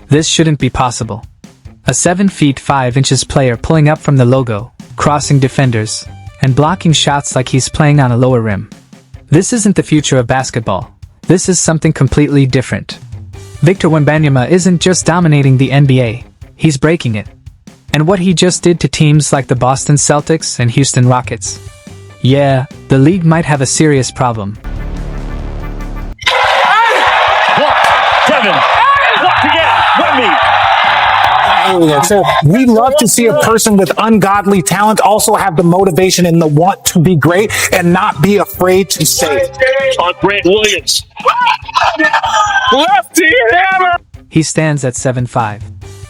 This shouldn't be possible. A 7 feet 5 inches player pulling up from the logo, crossing defenders, and blocking shots like he's playing on a lower rim. This isn't the future of basketball. This is something completely different. Victor Wembanyama isn't just dominating the NBA, he's breaking it. And what he just did to teams like the Boston Celtics and Houston Rockets. Yeah, the league might have a serious problem. Kevin, blocked again, Wemby. So we love to see a person with ungodly talent also have the motivation and the want to be great and not be afraid to say it. On Grant Williams. Lefty hammer! He stands at 7'5".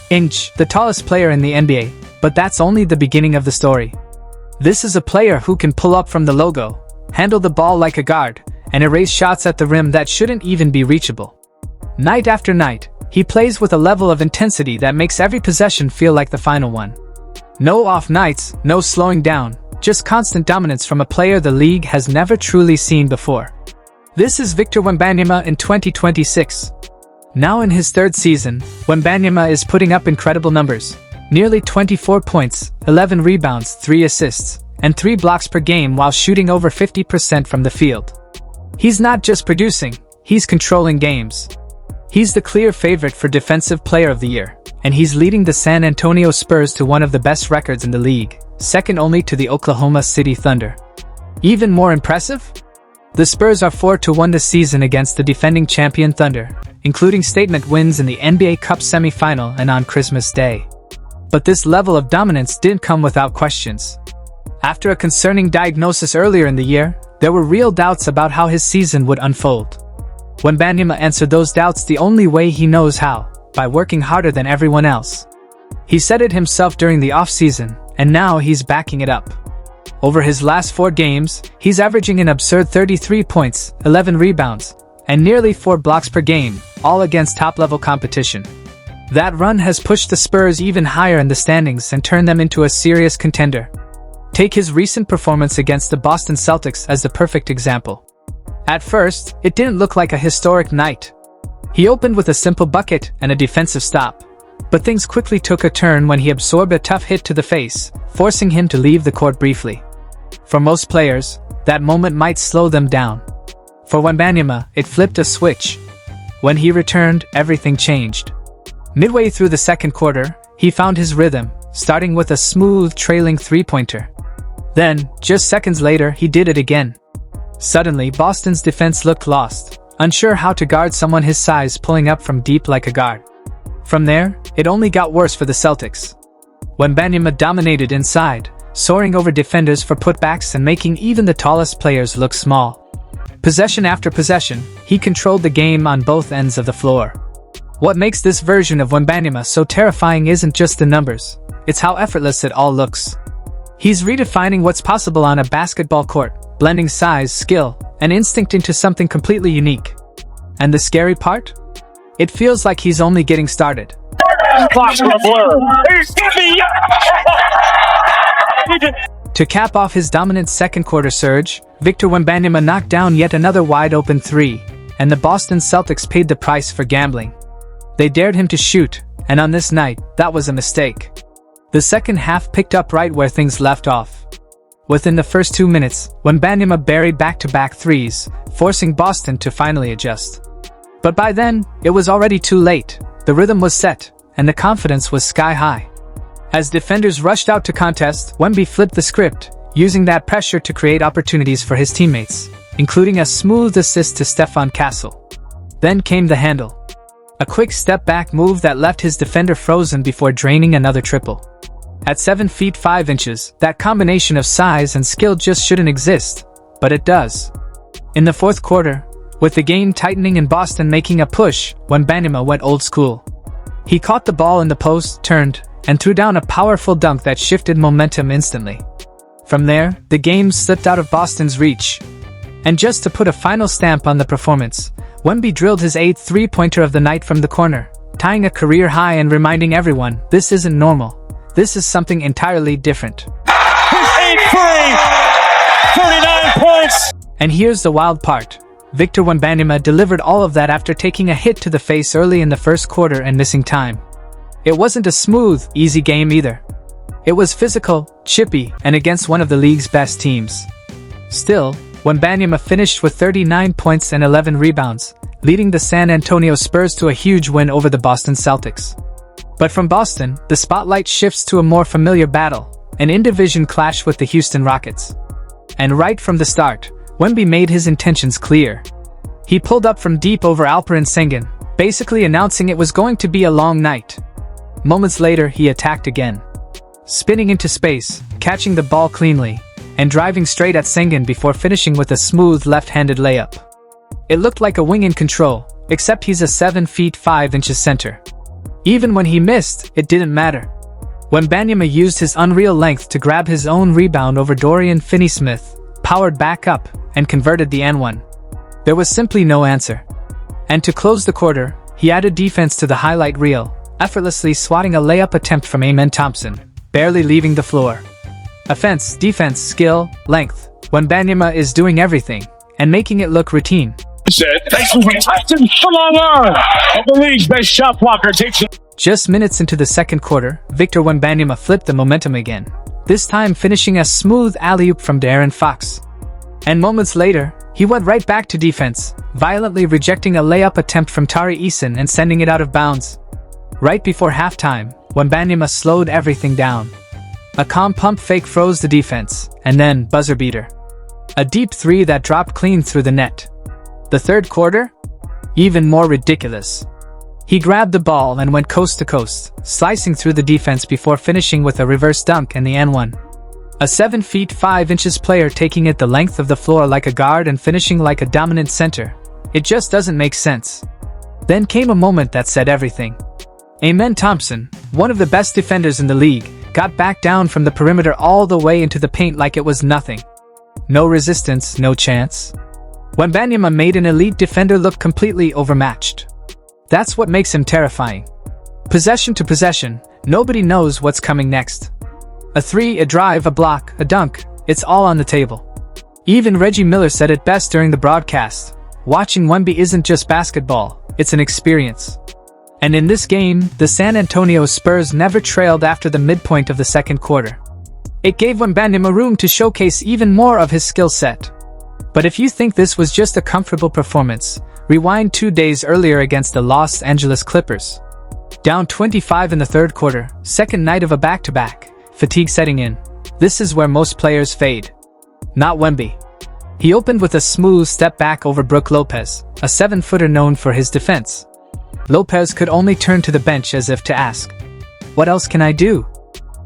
The tallest player in the NBA, but that's only the beginning of the story. This is a player who can pull up from the logo, handle the ball like a guard, and erase shots at the rim that shouldn't even be reachable. Night after night, he plays with a level of intensity that makes every possession feel like the final one. No off nights, no slowing down, just constant dominance from a player the league has never truly seen before. This is Victor Wembanyama in 2026. Now in his third season, Wembanyama is putting up incredible numbers. Nearly 24 points, 11 rebounds, 3 assists, and 3 blocks per game while shooting over 50% from the field. He's not just producing, he's controlling games. He's the clear favorite for Defensive Player of the Year, and he's leading the San Antonio Spurs to one of the best records in the league, second only to the Oklahoma City Thunder. Even more impressive? The Spurs are 4-1 this season against the defending champion Thunder, including statement wins in the NBA Cup semifinal and on Christmas Day. But this level of dominance didn't come without questions. After a concerning diagnosis earlier in the year, there were real doubts about how his season would unfold. Wembanyama answered those doubts the only way he knows how, by working harder than everyone else. He said it himself during the offseason, and now he's backing it up. Over his last 4 games, he's averaging an absurd 33 points, 11 rebounds, and nearly 4 blocks per game, all against top-level competition. That run has pushed the Spurs even higher in the standings and turned them into a serious contender. Take his recent performance against the Boston Celtics as the perfect example. At first, it didn't look like a historic night. He opened with a simple bucket and a defensive stop, but things quickly took a turn when he absorbed a tough hit to the face, forcing him to leave the court briefly. For most players, that moment might slow them down. For Wembanyama, it flipped a switch. When he returned, everything changed. Midway through the second quarter, he found his rhythm, starting with a smooth trailing three-pointer. Then, just seconds later, he did it again. Suddenly, Boston's defense looked lost, unsure how to guard someone his size pulling up from deep like a guard. From there, it only got worse for the Celtics. Wembanyama dominated inside, soaring over defenders for putbacks and making even the tallest players look small. Possession after possession, he controlled the game on both ends of the floor. What makes this version of Wembanyama so terrifying isn't just the numbers, it's how effortless it all looks. He's redefining what's possible on a basketball court, blending size, skill, and instinct into something completely unique. And the scary part? It feels like he's only getting started. To cap off his dominant second quarter surge, Victor Wembanyama knocked down yet another wide-open 3, and the Boston Celtics paid the price for gambling. They dared him to shoot, and on this night, that was a mistake. The second half picked up right where things left off. Within the first 2 minutes, Wembanyama buried back-to-back threes, forcing Boston to finally adjust. But by then, it was already too late. The rhythm was set, and the confidence was sky-high. As defenders rushed out to contest, Wemby flipped the script, using that pressure to create opportunities for his teammates, including a smooth assist to Stephon Castle. Then came the handle. A quick step-back move that left his defender frozen before draining another triple. At 7 feet 5 inches, that combination of size and skill just shouldn't exist, but it does. In the fourth quarter, with the game tightening and Boston making a push, Wembanyama went old school. He caught the ball in the post, turned, and threw down a powerful dunk that shifted momentum instantly. From there, the game slipped out of Boston's reach. And just to put a final stamp on the performance, Wemby drilled his 8th three-pointer of the night from the corner, tying a career high and reminding everyone, this isn't normal. This is something entirely different. His 8th free! 39 points! And here's the wild part. Victor Wembanyama delivered all of that after taking a hit to the face early in the first quarter and missing time. It wasn't a smooth, easy game either. It was physical, chippy, and against one of the league's best teams. Still, Wembanyama finished with 39 points and 11 rebounds, leading the San Antonio Spurs to a huge win over the Boston Celtics. But from Boston, the spotlight shifts to a more familiar battle, an in-division clash with the Houston Rockets. And right from the start, Wemby made his intentions clear. He pulled up from deep over Alperen Sengun, basically announcing it was going to be a long night. Moments later, he attacked again, spinning into space, catching the ball cleanly, and driving straight at Sengun before finishing with a smooth left-handed layup. It looked like a wing in control, except he's a 7 feet 5 inches center. Even when he missed, it didn't matter. Wembanyama used his unreal length to grab his own rebound over Dorian Finney-Smith, powered back up, and converted the N1. There was simply no answer. And to close the quarter, he added defense to the highlight reel, effortlessly swatting a layup attempt from Amen Thompson, barely leaving the floor. Offense, defense, skill, length. Wembanyama is doing everything, and making it look routine. Thanks for Tyson, the long arm of the league's best shot blocker takes it. Just minutes into the second quarter, Victor Wembanyama flipped the momentum again, this time finishing a smooth alley-oop from De'Aaron Fox. And moments later, he went right back to defense, violently rejecting a layup attempt from Tari Eason and sending it out of bounds. Right before halftime, Wembanyama slowed everything down. A calm pump fake froze the defense, and then buzzer beater. A deep three that dropped clean through the net. The third quarter? Even more ridiculous. He grabbed the ball and went coast to coast, slicing through the defense before finishing with a reverse dunk and the N1. A 7 feet 5 inches player taking it the length of the floor like a guard and finishing like a dominant center. It just doesn't make sense. Then came a moment that said everything. Amen Thompson, one of the best defenders in the league, got back down from the perimeter all the way into the paint like it was nothing. No resistance, no chance. Wembanyama made an elite defender look completely overmatched. That's what makes him terrifying. Possession to possession, nobody knows what's coming next. A three, a drive, a block, a dunk, it's all on the table. Even Reggie Miller said it best during the broadcast. Watching Wemby isn't just basketball, it's an experience. And in this game, the San Antonio Spurs never trailed after the midpoint of the second quarter. It gave Wembanyama room to showcase even more of his skill set. But if you think this was just a comfortable performance, rewind 2 days earlier against the Los Angeles Clippers. Down 25 in the third quarter, second night of a back-to-back, fatigue setting in. This is where most players fade. Not Wemby. He opened with a smooth step back over Brook Lopez, a 7-footer known for his defense. Lopez could only turn to the bench as if to ask, "What else can I do?"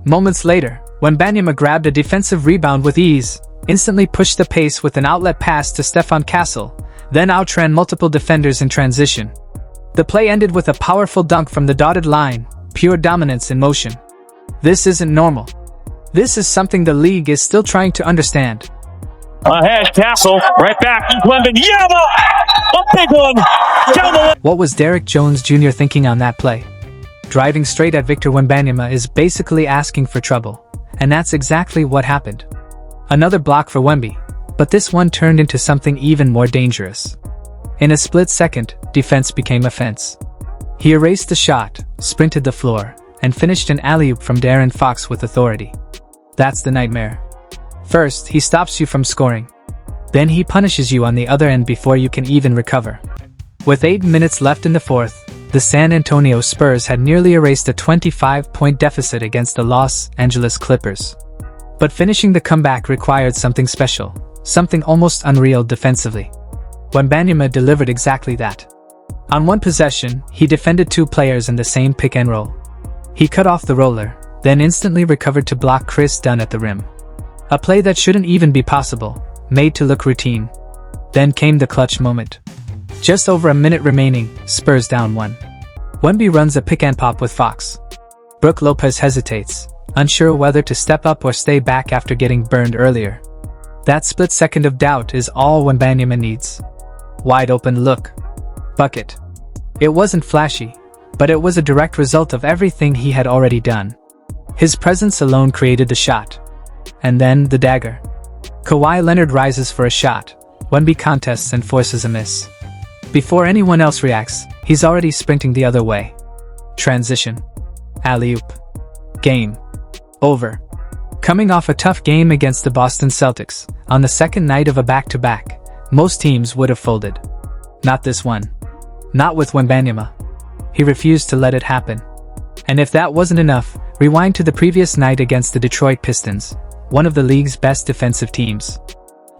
Moments later, Wembanyama grabbed a defensive rebound with ease, instantly pushed the pace with an outlet pass to Stephon Castle, then outran multiple defenders in transition. The play ended with a powerful dunk from the dotted line, pure dominance in motion. This isn't normal. This is something the league is still trying to understand. Ahead, Castle, right back, Wembanyama! A big one! Down the What was Derrick Jones Jr. thinking on that play? Driving straight at Victor Wembanyama is basically asking for trouble, and that's exactly what happened. Another block for Wemby, but this one turned into something even more dangerous. In a split second, defense became offense. He erased the shot, sprinted the floor, and finished an alley-oop from De'Aaron Fox with authority. That's the nightmare. First, he stops you from scoring. Then he punishes you on the other end before you can even recover. With 8 minutes left in the fourth, the San Antonio Spurs had nearly erased a 25-point deficit against the Los Angeles Clippers. But finishing the comeback required something special, something almost unreal defensively. Wembanyama delivered exactly that. On one possession, he defended 2 players in the same pick and roll. He cut off the roller, then instantly recovered to block Chris Dunn at the rim. A play that shouldn't even be possible, made to look routine. Then came the clutch moment. Just over a minute remaining, Spurs down 1. Wemby runs a pick and pop with Fox. Brook Lopez hesitates, unsure whether to step up or stay back after getting burned earlier. That split second of doubt is all Wembanyama needs. Wide open look. Bucket. It wasn't flashy, but it was a direct result of everything he had already done. His presence alone created the shot. And then the dagger. Kawhi Leonard rises for a shot, Wemby contests and forces a miss. Before anyone else reacts, he's already sprinting the other way. Transition. Alley-oop. Game. Over. Coming off a tough game against the Boston Celtics, on the second night of a back-to-back, most teams would have folded. Not this one. Not with Wembanyama. He refused to let it happen. And if that wasn't enough, rewind to the previous night against the Detroit Pistons, one of the league's best defensive teams.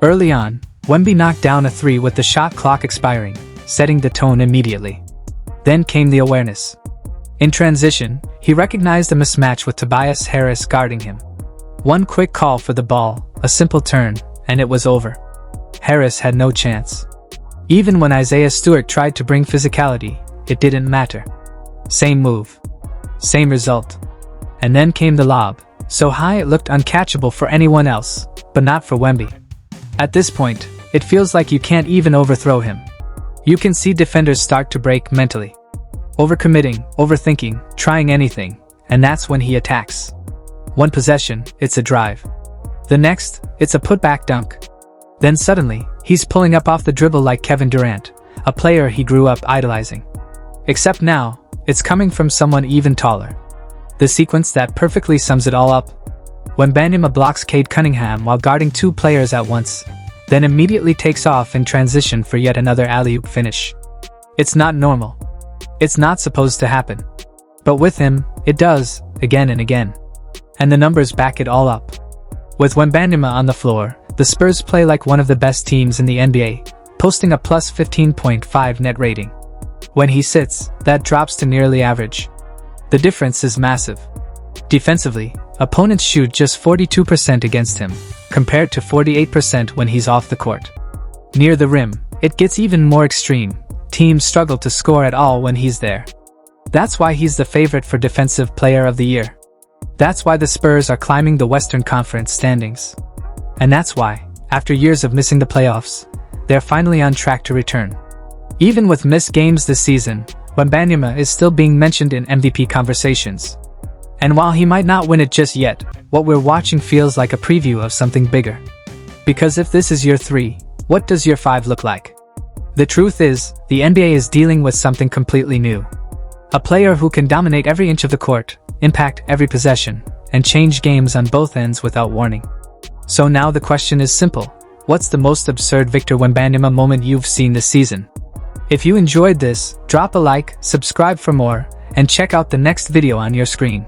Early on, Wemby knocked down a three with the shot clock expiring, setting the tone immediately. Then came the awareness. In transition, he recognized a mismatch with Tobias Harris guarding him. One quick call for the ball, a simple turn, and it was over. Harris had no chance. Even when Isaiah Stewart tried to bring physicality, it didn't matter. Same move. Same result. And then came the lob, so high it looked uncatchable for anyone else, but not for Wemby. At this point, it feels like you can't even overthrow him. You can see defenders start to break mentally. Overcommitting, overthinking, trying anything, and that's when he attacks. One possession, it's a drive. The next, it's a putback dunk. Then suddenly, he's pulling up off the dribble like Kevin Durant, a player he grew up idolizing. Except now, it's coming from someone even taller. The sequence that perfectly sums it all up. Wembanyama blocks Cade Cunningham while guarding two players at once, then immediately takes off in transition for yet another alley-oop finish. It's not normal. It's not supposed to happen. But with him, it does, again and again. And the numbers back it all up. With Wembanyama on the floor, the Spurs play like one of the best teams in the NBA, posting a plus 15.5 net rating. When he sits, that drops to nearly average. The difference is massive. Defensively, opponents shoot just 42% against him, compared to 48% when he's off the court. Near the rim, it gets even more extreme. Teams struggle to score at all when he's there. That's why he's the favorite for Defensive Player of the Year. That's why the Spurs are climbing the Western Conference standings. And that's why, after years of missing the playoffs, they're finally on track to return. Even with missed games this season, Wembanyama is still being mentioned in MVP conversations. And while he might not win it just yet, what we're watching feels like a preview of something bigger. Because if this is year 3, what does year 5 look like? The truth is, the NBA is dealing with something completely new. A player who can dominate every inch of the court, impact every possession, and change games on both ends without warning. So now the question is simple. What's the most absurd Victor Wembanyama moment you've seen this season? If you enjoyed this, drop a like, subscribe for more, and check out the next video on your screen.